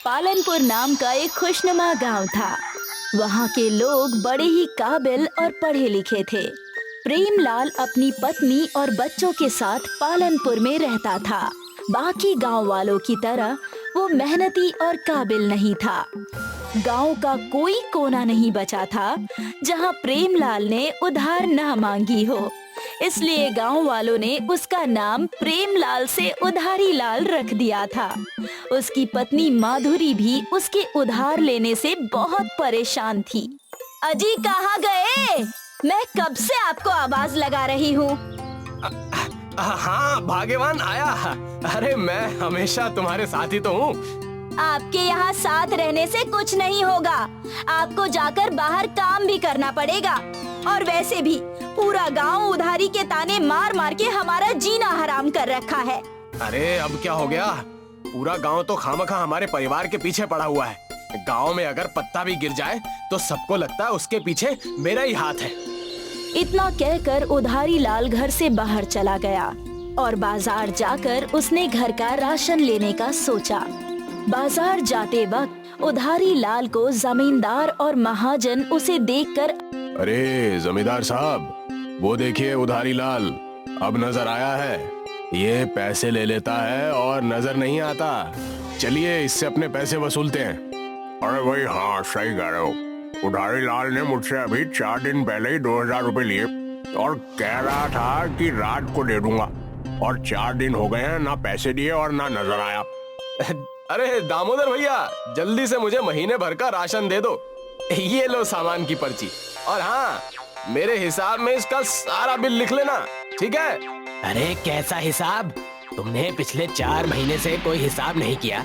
पालनपुर नाम का एक खुशनुमा गांव था। वहाँ के लोग बड़े ही काबिल और पढ़े लिखे थे। प्रेमलाल अपनी पत्नी और बच्चों के साथ पालनपुर में रहता था। बाकी गांव वालों की तरह वो मेहनती और काबिल नहीं था। गांव का कोई कोना नहीं बचा था जहां प्रेमलाल ने उधार न मांगी हो। इसलिए गांव वालों ने उसका नाम प्रेमलाल से उधारी लाल रख दिया था। उसकी पत्नी माधुरी भी उसके उधार लेने से बहुत परेशान थी। अजी कहाँ गए? मैं कब से आपको आवाज लगा रही हूँ। हाँ भाग्यवान आया। अरे मैं हमेशा तुम्हारे साथ ही तो हूँ। आपके यहाँ साथ रहने से कुछ नहीं होगा। आपको जाकर बाहर काम भी करना पड़ेगा। और वैसे भी पूरा गांव उधारी के ताने मार मार के हमारा जीना हराम कर रखा है। अरे अब क्या हो गया? पूरा गांव तो खामखा हमारे परिवार के पीछे पड़ा हुआ है। गांव में अगर पत्ता भी गिर जाए तो सबको लगता है उसके पीछे मेरा ही हाथ है। इतना कहकर उधारी लाल घर से बाहर चला गया और बाजार जाकर उसने घर का राशन लेने का सोचा। बाजार जाते वक्त उधारी लाल को जमींदार और महाजन उसे देखकर, अरे जमींदार साहब, वो देखिए उधारी लाल अब नजर आया है। ये पैसे ले लेता है और नजर नहीं आता। चलिए इससे अपने पैसे वसूलते हैं। अरे भाई हाँ सही कह रहे हो। उधारी लाल ने मुझसे अभी 4 दिन पहले ही 2000 रुपए लिए और कह रहा था कि रात को दे दूंगा, और 4 दिन हो गए हैं, ना पैसे दिए और ना नजर आया। अरे दामोदर भैया, जल्दी से मुझे महीने भर का राशन दे दो। ये लो सामान की पर्ची, और हाँ मेरे हिसाब में इसका सारा बिल लिख लेना, ठीक है? अरे कैसा हिसाब? तुमने पिछले 4 महीने से कोई हिसाब नहीं किया।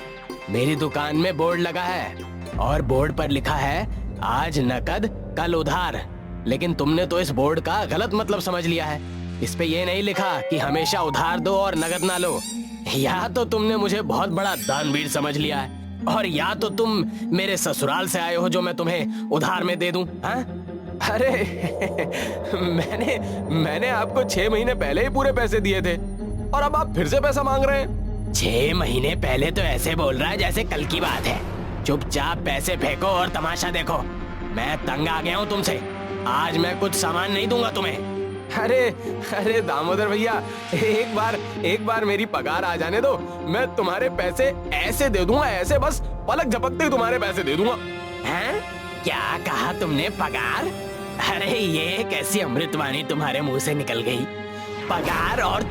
मेरी दुकान में बोर्ड लगा है और बोर्ड पर लिखा है आज नकद कल उधार, लेकिन तुमने तो इस बोर्ड का गलत मतलब समझ लिया है। इस पे ये नहीं लिखा कि हमेशा उधार दो और नकद ना लो। या तो तुमने मुझे बहुत बड़ा दानवीर समझ लिया है, और या तो तुम मेरे ससुराल से आए हो जो मैं तुम्हें उधार में दे दूं। हाँ? अरे मैंने आपको 6 महीने पहले ही पूरे पैसे दिए थे और अब आप फिर से पैसा मांग रहे हैं। 6 महीने पहले तो ऐसे बोल रहा है जैसे कल की बात है। चुपचाप पैसे फेंको और तमाशा देखो। मैं तंग आ गया हूँ तुमसे। आज मैं कुछ सामान नहीं दूंगा तुम्हें। अरे दामोदर भैया, एक बार मेरी पगार आ जाने दो। मैं तुम्हारे पैसे ऐसे दे दूंगा, ऐसे बस पलक झपकते ही तुम्हारे पैसे दे दूंगा। हैं? क्या कहा तुमने? पगार? अरे ये कैसी अमृतवाणी तुम्हारे मुंह से निकल गई। पगार? और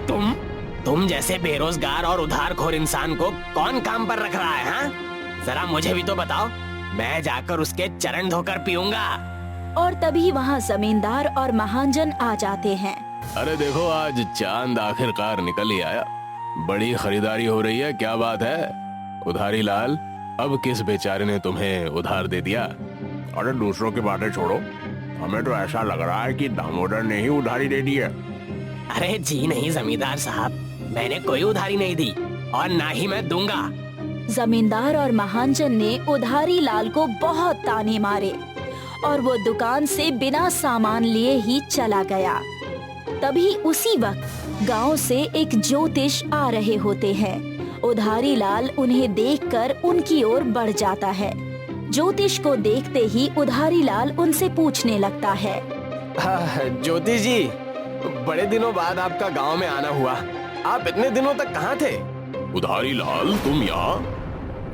तुम जैसे बेरोजगार और उधारखोर इंसान को कौन काम पर रख रहा है? हाँ? जरा मुझे भी तो बताओ। मैं जाकर उसके चरण धोकर पीऊंगा। और तभी वहाँ जमींदार और महाजन आ जाते हैं। अरे देखो, आज चांद आखिरकार निकल ही आया। बड़ी खरीदारी हो रही है, क्या बात है? उधारी लाल, अब किस बेचारे ने तुम्हें उधार दे दिया? अरे दूसरों की बातें छोड़ो, हमें तो ऐसा लग रहा है कि दामोदर ने ही उधारी दे दी है। अरे जी नहीं जमींदार साहब, मैंने कोई उधारी नहीं दी और ना ही मैं दूंगा। जमींदार और महाजन ने उधारी लाल को बहुत ताने मारे और वो दुकान से बिना सामान लिए ही चला गया। तभी उसी वक्त गांव से एक ज्योतिष आ रहे होते हैं। उधारी लाल उन्हें देखकर उनकी ओर बढ़ जाता है। ज्योतिष को देखते ही उधारी लाल उनसे पूछने लगता है, ज्योतिष जी, बड़े दिनों बाद आपका गांव में आना हुआ। आप इतने दिनों तक कहाँ थे? उधारी लाल, तुम यहाँ?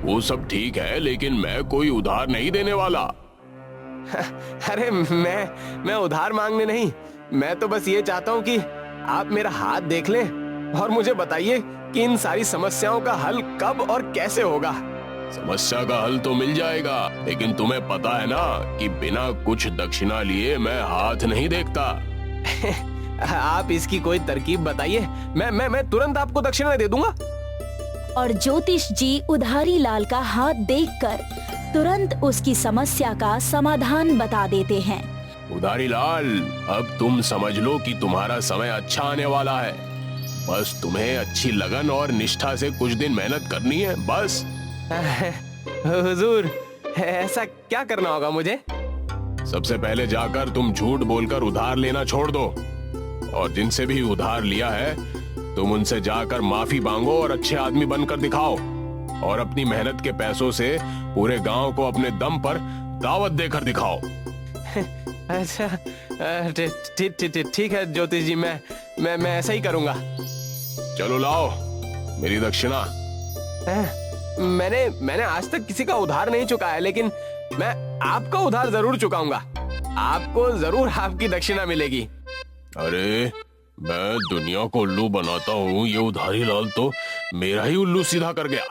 वो सब ठीक है, लेकिन मैं कोई उधार नहीं देने वाला। अरे मैं उधार मांगने नहीं, मैं तो बस ये चाहता हूँ कि आप मेरा हाथ देख लें और मुझे बताइए कि इन सारी समस्याओं का हल कब और कैसे होगा। समस्या का हल तो मिल जाएगा, लेकिन तुम्हें पता है ना कि बिना कुछ दक्षिणा लिए मैं हाथ नहीं देखता। आप इसकी कोई तरकीब बताइए, मैं तुरंत आपको दक्षिणा दे दूंगा। और ज्योतिष जी उधारी लाल का हाथ देखकर तुरंत उसकी समस्या का समाधान बता देते हैं। उधारी लाल, अब तुम समझ लो कि तुम्हारा समय अच्छा आने वाला है। बस तुम्हें अच्छी लगन और निष्ठा से कुछ दिन मेहनत करनी है, बस। हुजूर, ऐसा क्या करना होगा मुझे? सबसे पहले जाकर तुम झूठ बोलकर उधार लेना छोड़ दो, और जिनसे भी उधार लिया है तुम उनसे जाकर माफी मांगो और अच्छे आदमी बनकर दिखाओ। और अपनी मेहनत के पैसों से पूरे गांव को अपने दम पर दावत देकर दिखाओ। अच्छा, ठीक है ज्योतिष जी, मैं ऐसा ही करूंगा। चलो लाओ मेरी दक्षिणा। मैंने आज तक किसी का उधार नहीं चुकाया, लेकिन मैं आपका उधार जरूर चुकाऊंगा। आपको जरूर आपकी दक्षिणा मिलेगी। अरे मैं दुनिया को उल्लू बनाता हूँ, ये उधारी लाल तो मेरा ही उल्लू सीधा कर गया।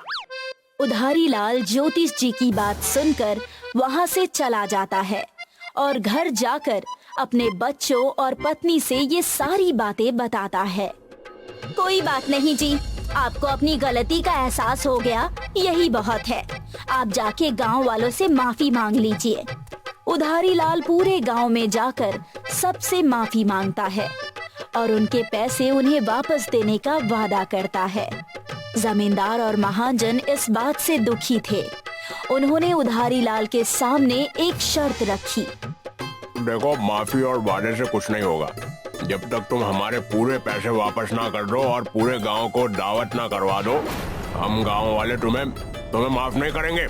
उधारी लाल ज्योतिष जी की बात सुनकर वहाँ से चला जाता है और घर जाकर अपने बच्चों और पत्नी से ये सारी बातें बताता है। कोई बात नहीं जी, आपको अपनी गलती का एहसास हो गया, यही बहुत है। आप जाके गांव वालों से माफी मांग लीजिए। उधारी लाल पूरे गांव में जाकर सबसे माफी मांगता है और उनके पैसे उन्हें वापस देने का वादा करता है। जमींदार और महाजन इस बात से दुखी थे। उन्होंने उधारी लाल के सामने एक शर्त रखी। देखो, माफी और वादे से कुछ नहीं होगा। जब तक तुम हमारे पूरे पैसे वापस ना कर दो और पूरे गांव को दावत ना करवा दो, हम गांव वाले तुम्हें माफ नहीं करेंगे।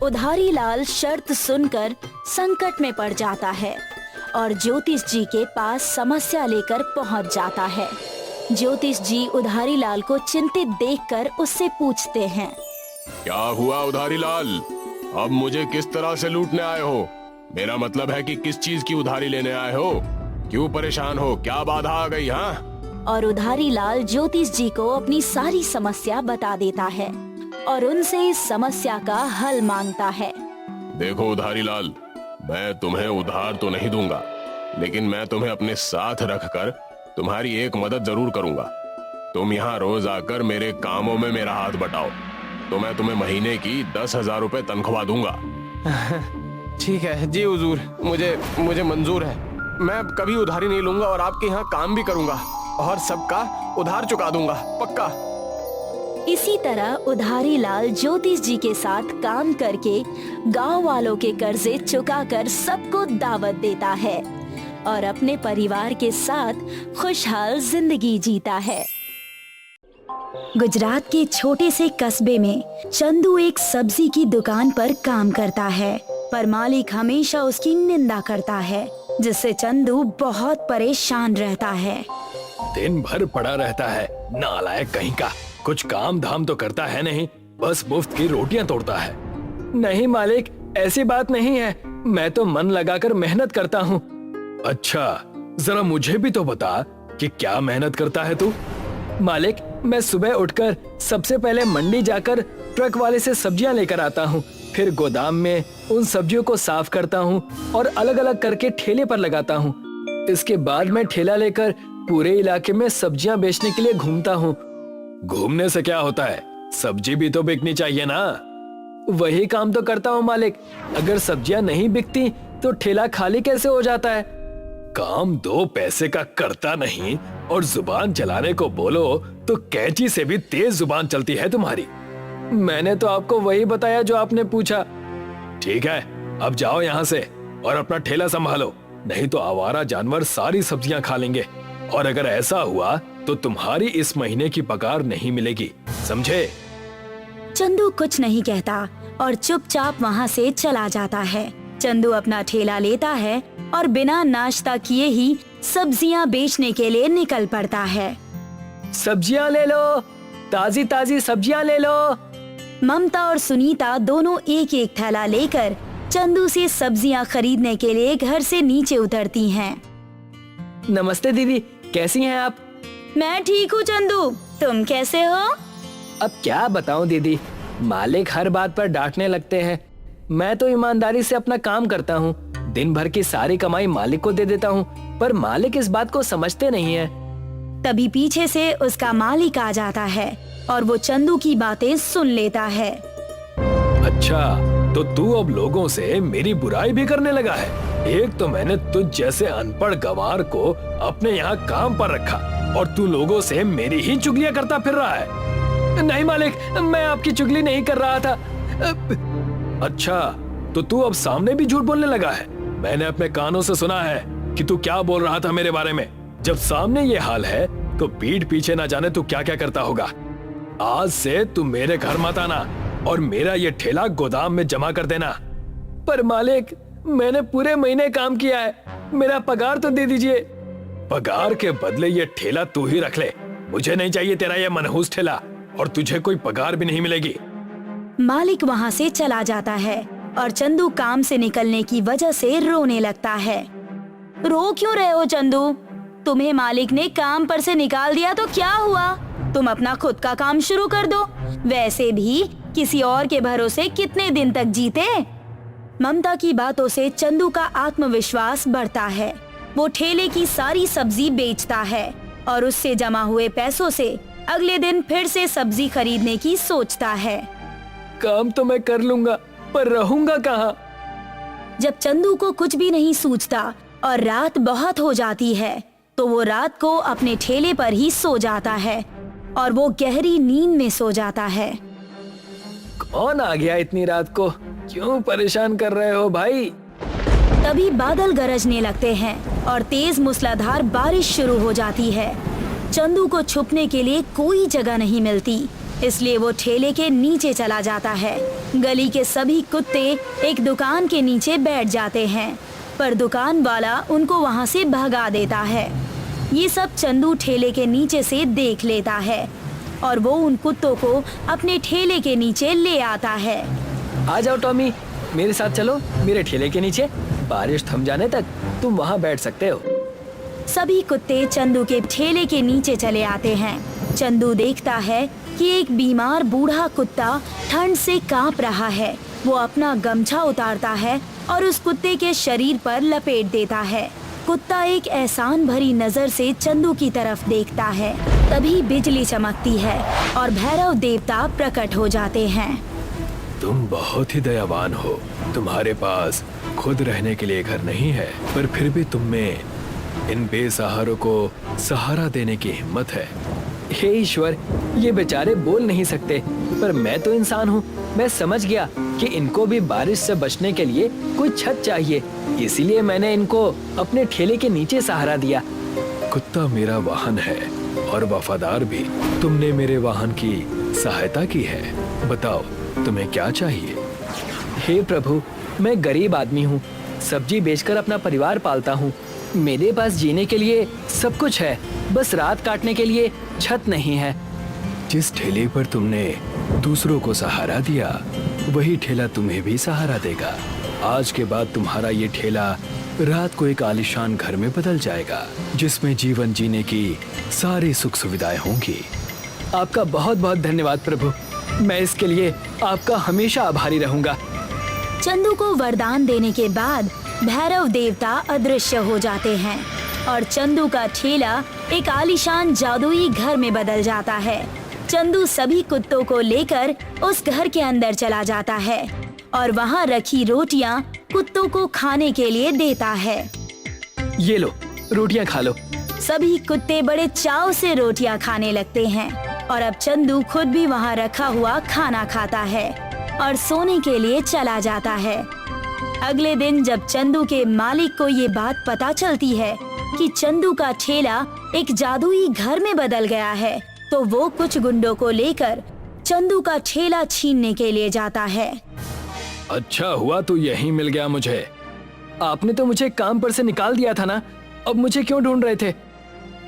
उधारी लाल शर्त सुनकर संकट में पड़ जाता है और ज्योतिष जी के पास समस्या लेकर पहुंच जाता है। ज्योतिष जी उधारी लाल को चिंतित देखकर उससे पूछते हैं, क्या हुआ उधारी लाल? अब मुझे किस तरह से लूटने आए हो? मेरा मतलब है कि किस चीज की उधारी लेने आए हो? क्यों परेशान हो? क्या बाधा आ गई? हाँ? और उधारी लाल ज्योतिष जी को अपनी सारी समस्या बता देता है और उनसे इस समस्या का हल मांगता है। देखो उधारी लाल, मैं तुम्हें उधार तो नहीं दूंगा, लेकिन मैं तुम्हें अपने साथ रखकर तुम्हारी एक मदद जरूर करूंगा। तुम यहाँ रोज आकर मेरे कामों में मेरा हाथ बटाओ, तो मैं तुम्हें महीने की 10,000 रुपए तनख्वाह दूंगा। ठीक है जी हुजूर, मुझे मंजूर है। मैं कभी उधारी नहीं लूंगा और आपके यहाँ काम भी करूंगा और सबका उधार चुका दूंगा, पक्का। इसी तरह उधारी लाल ज्योतिष जी के साथ काम करके गांव वालों के कर्जे चुकाकर सबको दावत देता है और अपने परिवार के साथ खुशहाल जिंदगी जीता है। गुजरात के छोटे से कस्बे में चंदू एक सब्जी की दुकान पर काम करता है, पर मालिक हमेशा उसकी निंदा करता है, जिससे चंदू बहुत परेशान रहता है। दिन भर पड़ा रहता है, नालायक कहीं का। कुछ काम धाम तो करता है नहीं, बस मुफ्त की रोटियां तोड़ता है। नहीं मालिक, ऐसी बात नहीं है, मैं तो मन लगाकर मेहनत करता हूँ। अच्छा, जरा मुझे भी तो बता कि क्या मेहनत करता है तू? मालिक, मैं सुबह उठकर सबसे पहले मंडी जाकर ट्रक वाले से सब्जियां लेकर आता हूँ, फिर गोदाम में उन सब्जियों को साफ करता हूँ और अलग अलग करके ठेले पर लगाता हूँ। इसके बाद मैं ठेला लेकर पूरे इलाके में सब्जियां बेचने के लिए घूमता हूँ। घूमने से क्या होता है, सब्जी भी तो बिकनी चाहिए ना। वही काम तो करता हूँ मालिक, अगर सब्जियां नहीं बिकती तो ठेला खाली कैसे हो जाता है। काम 2 पैसे का करता नहीं और जुबान चलाने को बोलो तो कैंची से भी तेज जुबान चलती है तुम्हारी। मैंने तो आपको वही बताया जो आपने पूछा। ठीक है, अब जाओ यहाँ से और अपना ठेला संभालो, नहीं तो आवारा जानवर सारी सब्जियां खा लेंगे और अगर ऐसा हुआ तो तुम्हारी इस महीने की पगार नहीं मिलेगी, समझे? चंदू कुछ नहीं कहता और चुपचाप वहाँ से चला जाता है। चंदू अपना ठेला लेता है और बिना नाश्ता किए ही सब्जियां बेचने के लिए निकल पड़ता है। सब्जियां ले लो, ताजी ताजी सब्जियां ले लो। ममता और सुनीता दोनों एक एक थैला लेकर चंदू से सब्जियां खरीदने के लिए घर से नीचे उतरती हैं। नमस्ते दीदी, कैसी हैं आप? मैं ठीक हूँ चंदू, तुम कैसे हो? अब क्या बताऊं दीदी, मालिक हर बात पर डांटने लगते हैं। मैं तो ईमानदारी से अपना काम करता हूँ, दिन भर की सारी कमाई मालिक को दे देता हूँ, पर मालिक इस बात को समझते नहीं है। तभी पीछे से उसका मालिक आ जाता है और वो चंदू की बातें सुन लेता है। अच्छा, तो तू अब लोगों से मेरी बुराई भी करने लगा है। एक तो मैंने तुझ जैसे अनपढ़ गंवार को अपने यहाँ काम पर रखा और तू लोगों से मेरी ही चुगलियां करता फिर रहा है। नहीं मालिक, मैं आपकी चुगली नहीं कर रहा था। अच्छा, तो तू अब सामने भी झूठ बोलने लगा है। मैंने अपने कानों से सुना है कि तू क्या बोल रहा था मेरे बारे में। जब सामने ये हाल है तो पीठ पीछे ना जाने तू क्या क्या करता होगा। आज से तू मेरे घर मत आना, और मेरा ये ठेला गोदाम में जमा कर देना। पर मालिक, मैंने पूरे महीने काम किया है, मेरा पगार तो दे दीजिए। पगार के बदले ये ठेला तू ही रख ले, मुझे नहीं चाहिए तेरा ये मनहूस ठेला, और तुझे कोई पगार भी नहीं मिलेगी। मालिक वहाँ से चला जाता है और चंदू काम से निकलने की वजह से रोने लगता है। रो क्यों रहे हो चंदू? तुम्हें मालिक ने काम पर से निकाल दिया तो क्या हुआ? तुम अपना खुद का काम शुरू कर दो। वैसे भी किसी और के भरोसे कितने दिन तक जीते? ममता की बातों से चंदू का आत्मविश्वास बढ़ता है। वो ठेले की सारी सब्जी बेचता है और उससे जमा हुए पैसों से अगले दिन फिर से सब्जी खरीदने की सोचता है। काम तो मैं कर लूंगा, पर रहूंगा कहाँ? जब चंदू को कुछ भी नहीं सूझता और रात बहुत हो जाती है, तो वो रात को अपने ठेले पर ही सो जाता है और वो गहरी नींद में सो जाता है। कौन आ गया इतनी रात को? क्यों परेशान कर रहे हो भाई? तभी बादल गरजने लगते हैं और तेज मूसलाधार बारिश शुरू हो जाती है। चंदू को छुपने के लिए कोई जगह नहीं मिलती, इसलिए वो ठेले के नीचे चला जाता है। गली के सभी कुत्ते एक दुकान के नीचे बैठ जाते हैं, पर दुकान वाला उनको वहाँ से भगा देता है। ये सब चंदू ठेले के नीचे से देख लेता है और वो उन कुत्तों को अपने ठेले के नीचे ले आता है। आ जाओ टॉमी, मेरे साथ चलो मेरे ठेले के नीचे। बारिश थम जाने तक तुम वहाँ बैठ सकते हो। सभी कुत्ते चंदू के ठेले के नीचे चले आते हैं। चंदू देखता है कि एक बीमार बूढ़ा कुत्ता ठंड से कांप रहा है। वो अपना गमछा उतारता है और उस कुत्ते के शरीर पर लपेट देता है। कुत्ता एक एहसान भरी नजर से चंदू की तरफ देखता है। तभी बिजली चमकती है और भैरव देवता प्रकट हो जाते हैं। तुम बहुत ही दयावान हो। तुम्हारे पास खुद रहने के लिए घर नहीं है, पर फिर भी तुम में इन बेसहारों को सहारा देने की हिम्मत है। हे ईश्वर, ये बेचारे बोल नहीं सकते, पर मैं तो इंसान हूँ। मैं समझ गया कि इनको भी बारिश से बचने के लिए कोई छत चाहिए, इसीलिए मैंने इनको अपने ठेले के नीचे सहारा दिया। कुत्ता मेरा वाहन है और वफादार भी। तुमने मेरे वाहन की सहायता की है। बताओ तुम्हें क्या चाहिए? हे प्रभु, मैं गरीब आदमी हूँ, सब्जी बेचकर अपना परिवार पालता हूँ। मेरे पास जीने के लिए सब कुछ है, बस रात काटने के लिए छत नहीं है। जिस ठेले पर तुमने दूसरों को सहारा दिया, वही ठेला तुम्हें भी सहारा देगा। आज के बाद तुम्हारा ये ठेला रात को एक आलीशान घर में बदल जाएगा, जिसमें जीवन जीने की सारी सुख सुविधाएं होंगी। आपका बहुत बहुत धन्यवाद प्रभु, मैं इसके लिए आपका हमेशा आभारी रहूंगा। चंदू को वरदान देने के बाद भैरव देवता अदृश्य हो जाते हैं और चंदू का ठेला एक आलीशान जादुई घर में बदल जाता है। चंदू सभी कुत्तों को लेकर उस घर के अंदर चला जाता है और वहाँ रखी रोटियां कुत्तों को खाने के लिए देता है। ये लो, रोटियां खा लो। सभी कुत्ते बड़े चाव से रोटियां खाने लगते हैं और अब चंदू खुद भी वहाँ रखा हुआ खाना खाता है और सोने के लिए चला जाता है। अगले दिन जब चंदू के मालिक को ये बात पता चलती है कि चंदू का ठेला एक जादुई घर में बदल गया है, तो वो कुछ गुंडों को लेकर चंदू का ठेला छीनने के लिए जाता है। अच्छा हुआ तू यहीं मिल गया मुझे। आपने तो मुझे काम पर से निकाल दिया था ना, अब मुझे क्यों ढूंढ रहे थे?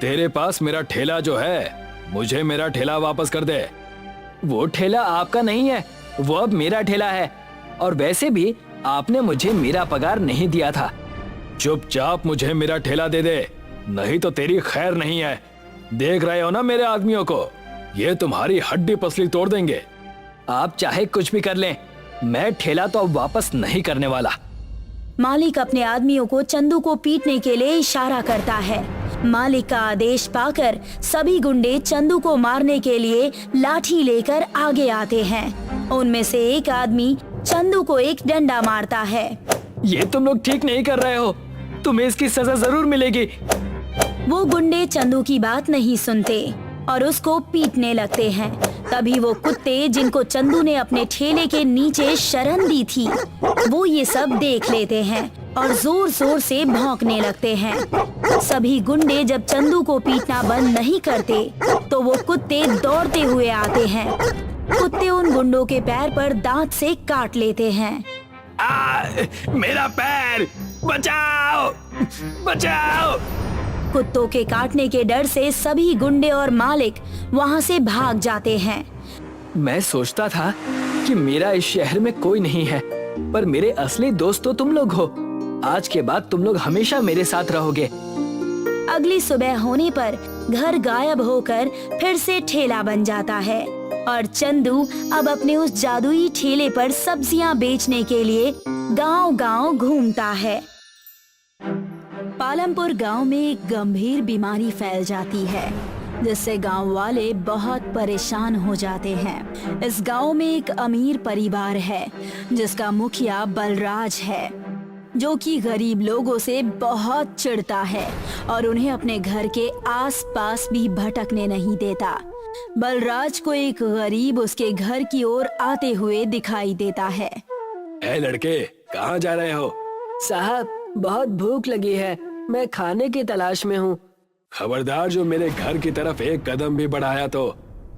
तेरे पास मेरा ठेला जो है, मुझे मेरा ठेला वापस कर दे। वो ठेला आपका नहीं है, वो अब मेरा ठेला है, और वैसे भी आपने मुझे मेरा पगार नहीं दिया था। चुपचाप मुझे मेरा ठेला दे दे, नहीं तो तेरी खैर नहीं है। देख रहे हो ना मेरे आदमियों को, ये तुम्हारी हड्डी पसली तोड़ देंगे। आप चाहे कुछ भी कर लें, मैं ठेला तो अब वापस नहीं करने वाला। मालिक अपने आदमियों को चंदू को पीटने के लिए इशारा करता है। मालिक का आदेश पाकर सभी गुंडे चंदू को मारने के लिए लाठी लेकर आगे आते हैं। उनमें से एक आदमी चंदू को एक डंडा मारता है। ये तुम लोग ठीक नहीं कर रहे हो, तुम्हें इसकी सजा जरूर मिलेगी। वो गुंडे चंदू की बात नहीं सुनते और उसको पीटने लगते हैं। तभी वो कुत्ते जिनको चंदू ने अपने ठेले के नीचे शरण दी थी, वो ये सब देख लेते हैं और जोर जोर से भौंकने लगते हैं। सभी गुंडे जब चंदू को पीटना बंद नहीं करते, तो वो कुत्ते दौड़ते हुए आते हैं कुत्ते उन गुंडों के पैर पर दांत से काट लेते हैं। मेरा पैर, बचाओ बचाओ। कुत्तों के काटने के डर से सभी गुंडे और मालिक वहाँ से भाग जाते हैं। मैं सोचता था कि मेरा इस शहर में कोई नहीं है, पर मेरे असली दोस्त तो तुम लोग हो। आज के बाद तुम लोग हमेशा मेरे साथ रहोगे। अगली सुबह होने पर घर गायब होकर फिर से ठेला बन जाता है और चंदू अब अपने उस जादुई ठेले पर सब्जियां बेचने के लिए गांव-गांव घूमता है। पालमपुर गांव में एक गंभीर बीमारी फैल जाती है, जिससे गांव वाले बहुत परेशान हो जाते हैं। इस गांव में एक अमीर परिवार है जिसका मुखिया बलराज है, जो कि गरीब लोगों से बहुत चिढ़ता है और उन्हें अपने घर के आसपास भी भटकने नहीं देता। बलराज को एक गरीब उसके घर की ओर आते हुए दिखाई देता है। ए लड़के, कहाँ जा रहे हो? साहब, बहुत भूख लगी है, मैं खाने की तलाश में हूँ। खबरदार, जो मेरे घर की तरफ एक कदम भी बढ़ाया तो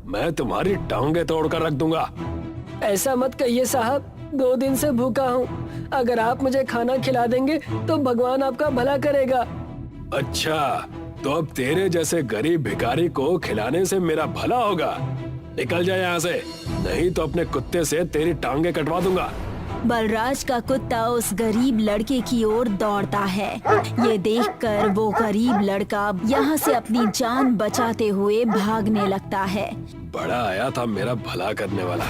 मैं तुम्हारी टांगे तोड़कर रख दूंगा। ऐसा मत कहिए साहब, 2 दिन से भूखा हूँ। अगर आप मुझे खाना खिला देंगे तो भगवान आपका भला करेगा। अच्छा, तो अब तेरे जैसे गरीब भिखारी को खिलाने से मेरा भला होगा? निकल जाए यहाँ से, नहीं तो अपने कुत्ते से तेरी टांगे कटवा दूंगा। बलराज का कुत्ता उस गरीब लड़के की ओर दौड़ता है। ये देखकर वो गरीब लड़का यहाँ से अपनी जान बचाते हुए भागने लगता है। बड़ा आया था मेरा भला करने वाला।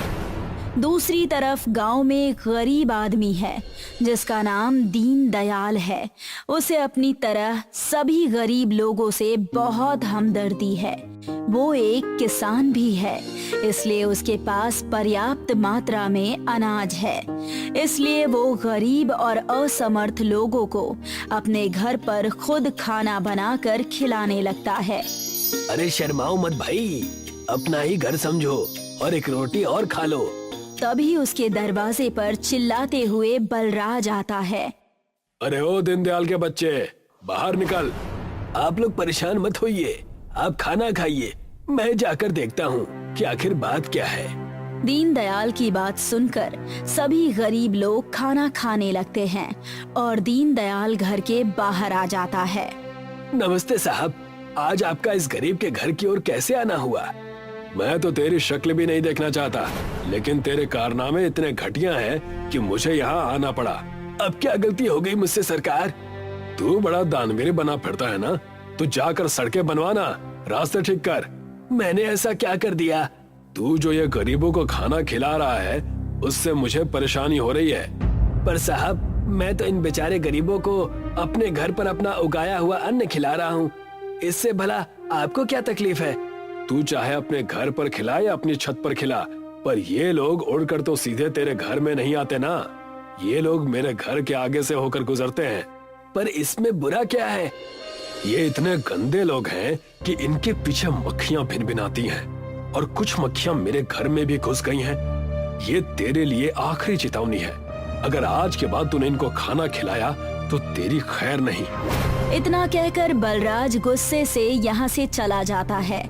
दूसरी तरफ गांव में एक गरीब आदमी है जिसका नाम दीन दयाल है। उसे अपनी तरह सभी गरीब लोगों से बहुत हमदर्दी है। वो एक किसान भी है, इसलिए उसके पास पर्याप्त मात्रा में अनाज है। इसलिए वो गरीब और असमर्थ लोगों को अपने घर पर खुद खाना बनाकर खिलाने लगता है। अरे शर्माओ मत भाई, अपना ही घर समझो और एक रोटी और खा लो। तभी उसके दरवाजे पर चिल्लाते हुए बलराज आता है। अरे ओ दीनदयाल के बच्चे, बाहर निकल। आप लोग परेशान मत होइए, आप खाना खाइए, मैं जाकर देखता हूँ कि आखिर बात क्या है। दीनदयाल की बात सुनकर सभी गरीब लोग खाना खाने लगते हैं और दीनदयाल घर के बाहर आ जाता है। नमस्ते साहब, आज आपका इस गरीब के घर की ओर कैसे आना हुआ? मैं तो तेरी शक्ल भी नहीं देखना चाहता, लेकिन तेरे कारनामे इतने घटिया हैं कि मुझे यहाँ आना पड़ा। अब क्या गलती हो गई मुझसे सरकार? तू बड़ा दानवीर बना फिरता है ना, तू जाकर सड़कें बनवाना, रास्ते ठीक कर। मैंने ऐसा क्या कर दिया? तू जो ये गरीबों को खाना खिला रहा है, उससे मुझे परेशानी हो रही है। पर साहब, मैं तो इन बेचारे गरीबों को अपने घर पर अपना उगाया हुआ अन्न खिला रहा हूँ। इससे भला आपको क्या तकलीफ है? तू चाहे अपने घर पर खिला या अपनी छत पर खिला, पर ये लोग उड़कर तो सीधे तेरे घर में नहीं आते ना। ये लोग मेरे घर के आगे से होकर गुजरते हैं। पर इसमें बुरा क्या है? ये इतने गंदे लोग हैं कि इनके पीछे मक्खियां भिनभिनाती हैं और कुछ मक्खियां मेरे घर में भी घुस गई हैं। ये तेरे लिए आखिरी चेतावनी है। अगर आज के बाद तूने इनको खाना खिलाया तो तेरी खैर नहीं। इतना कहकर बलराज गुस्से से यहाँ से चला जाता है।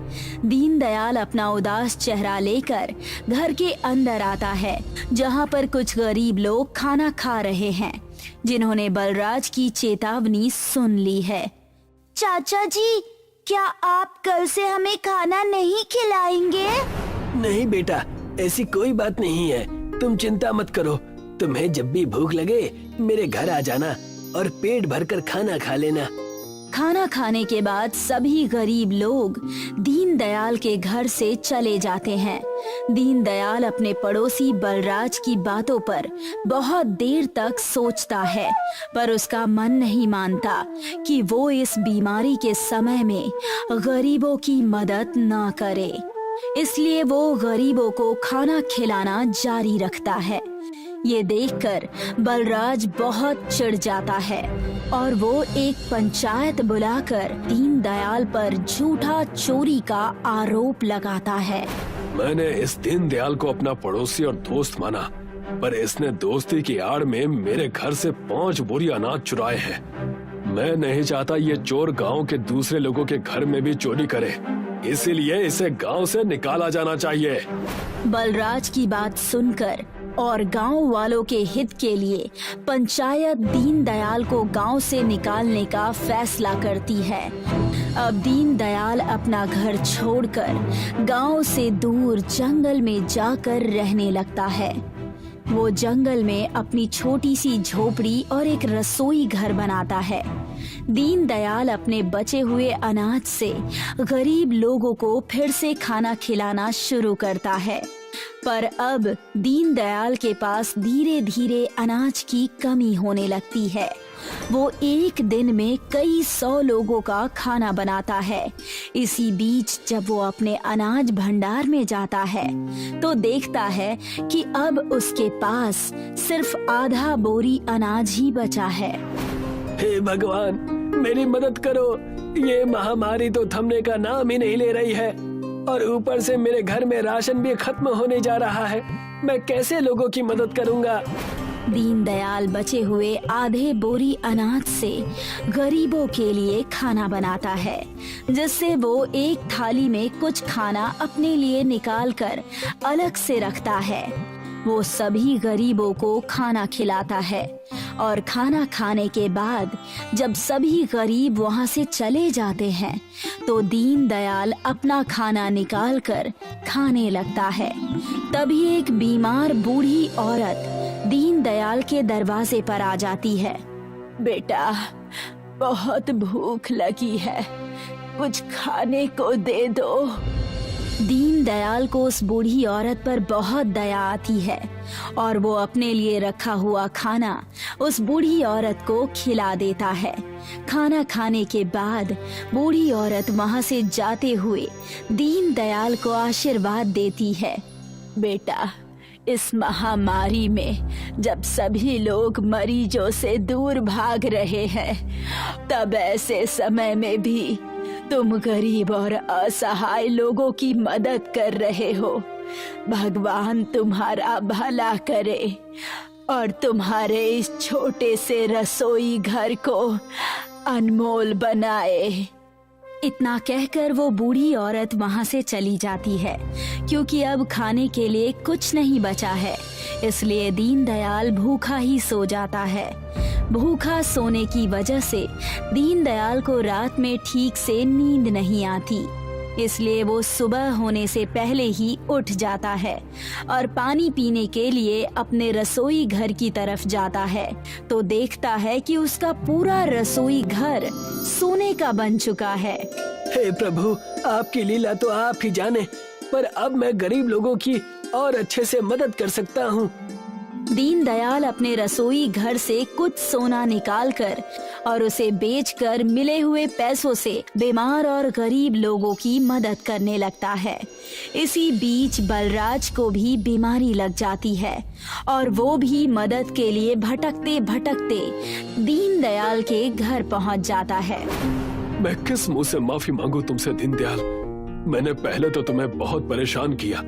दीनदयाल अपना उदास चेहरा लेकर घर के अंदर आता है, जहाँ पर कुछ गरीब लोग खाना खा रहे हैं, जिन्होंने बलराज की चेतावनी सुन ली है। चाचा जी, क्या आप कल से हमें खाना नहीं खिलाएंगे? नहीं बेटा, ऐसी कोई बात नहीं है, तुम चिंता मत करो। तुम्हें जब भी भूख लगे मेरे घर आ जाना और पेट भरकर खाना खा लेना। खाना खाने के बाद सभी गरीब लोग दीनदयाल के घर से चले जाते हैं। दीनदयाल अपने पड़ोसी बलराज की बातों पर बहुत देर तक सोचता है, पर उसका मन नहीं मानता कि वो इस बीमारी के समय में गरीबों की मदद ना करे। इसलिए वो गरीबों को खाना खिलाना जारी रखता है। ये देखकर बलराज बहुत चिढ़ जाता है और वो एक पंचायत बुलाकर दीनदयाल पर झूठा चोरी का आरोप लगाता है। मैंने इस दीनदयाल को अपना पड़ोसी और दोस्त माना, पर इसने दोस्ती की आड़ में मेरे घर से 5 बोरी अनाज चुराए हैं। मैं नहीं चाहता ये चोर गांव के दूसरे लोगों के घर में भी चोरी करे। इसीलिए इसे गांव से निकाला जाना चाहिए। बलराज की बात सुनकर और गांव वालों के हित के लिए पंचायत दीनदयाल को गांव से निकालने का फैसला करती है। अब दीनदयाल अपना घर छोड़कर गांव से दूर जंगल में जाकर रहने लगता है। वो जंगल में अपनी छोटी सी झोपड़ी और एक रसोई घर बनाता है। दीनदयाल अपने बचे हुए अनाज से गरीब लोगों को फिर से खाना खिलाना शुरू करता है। पर अब दीनदयाल के पास धीरे धीरे अनाज की कमी होने लगती है। वो एक दिन में कई 100 लोगों का खाना बनाता है। इसी बीच जब वो अपने अनाज भंडार में जाता है तो देखता है कि अब उसके पास सिर्फ आधा बोरी अनाज ही बचा है। हे भगवान, मेरी मदद करो। ये महामारी तो थमने का नाम ही नहीं ले रही है और ऊपर से मेरे घर में राशन भी खत्म होने जा रहा है। मैं कैसे लोगों की मदद करूंगा? दीनदयाल बचे हुए आधे बोरी अनाज से गरीबों के लिए खाना बनाता है, जिससे वो एक थाली में कुछ खाना अपने लिए निकालकर अलग से रखता है। वो सभी गरीबों को खाना खिलाता है और खाना खाने के बाद जब सभी गरीब वहां से चले जाते हैं तो दीनदयाल अपना खाना निकालकर खाने लगता है। तभी एक बीमार बूढ़ी औरत दीनदयाल के दरवाजे पर आ जाती है। बेटा, बहुत भूख लगी है, कुछ खाने को दे दो। दीनदयाल को उस बूढ़ी औरत पर बहुत दया आती है और वो अपने लिए रखा हुआ खाना उस बूढ़ी औरत को खिला देता है। खाना खाने के बाद बूढ़ी औरत वहां से जाते हुए दीनदयाल को आशीर्वाद देती है। बेटा, इस महामारी में जब सभी लोग मरीजों से दूर भाग रहे हैं, तब ऐसे समय में भी तुम गरीब और असहाय लोगों की मदद कर रहे हो। भगवान तुम्हारा भला करे और तुम्हारे इस छोटे से रसोई घर को अनमोल बनाए। इतना कहकर वो बूढ़ी औरत वहां से चली जाती है, क्योंकि अब खाने के लिए कुछ नहीं बचा है। इसलिए दीनदयाल भूखा ही सो जाता है। भूखा सोने की वजह से दीनदयाल को रात में ठीक से नींद नहीं आती। इसलिए वो सुबह होने से पहले ही उठ जाता है और पानी पीने के लिए अपने रसोई घर की तरफ जाता है तो देखता है कि उसका पूरा रसोई घर सोने का बन चुका है। हे प्रभु, आपकी लीला तो आप ही जाने, पर अब मैं गरीब लोगों की और अच्छे से मदद कर सकता हूँ। दीनदयाल अपने रसोई घर से कुछ सोना निकालकर और उसे बेचकर मिले हुए पैसों से बीमार और गरीब लोगों की मदद करने लगता है। इसी बीच बलराज को भी बीमारी लग जाती है और वो भी मदद के लिए भटकते भटकते दीनदयाल के घर पहुंच जाता है। मैं किस मुंह से माफी मांगू तुमसे दीनदयाल। मैंने पहले तो तुम्हें बहुत परेशान किया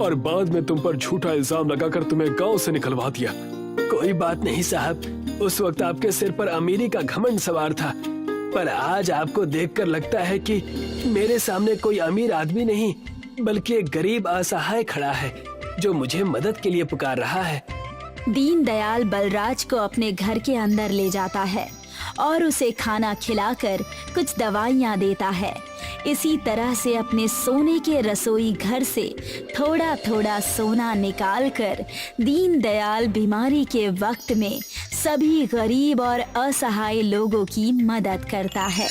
और बाद में तुम पर झूठा इल्जाम लगाकर तुम्हें गांव से निकलवा दिया। कोई बात नहीं साहब, उस वक्त आपके सिर पर अमीरी का घमंड सवार था, पर आज आपको देखकर लगता है कि मेरे सामने कोई अमीर आदमी नहीं बल्कि एक गरीब असहाय खड़ा है जो मुझे मदद के लिए पुकार रहा है। दीनदयाल बलराज को अपने घर के अंदर ले जाता है और उसे खाना खिलाकर कुछ दवाइयाँ देता है। इसी तरह से अपने सोने के रसोई घर से थोड़ा थोड़ा सोना निकालकर दीनदयाल बीमारी के वक्त में सभी गरीब और असहाय लोगों की मदद करता है।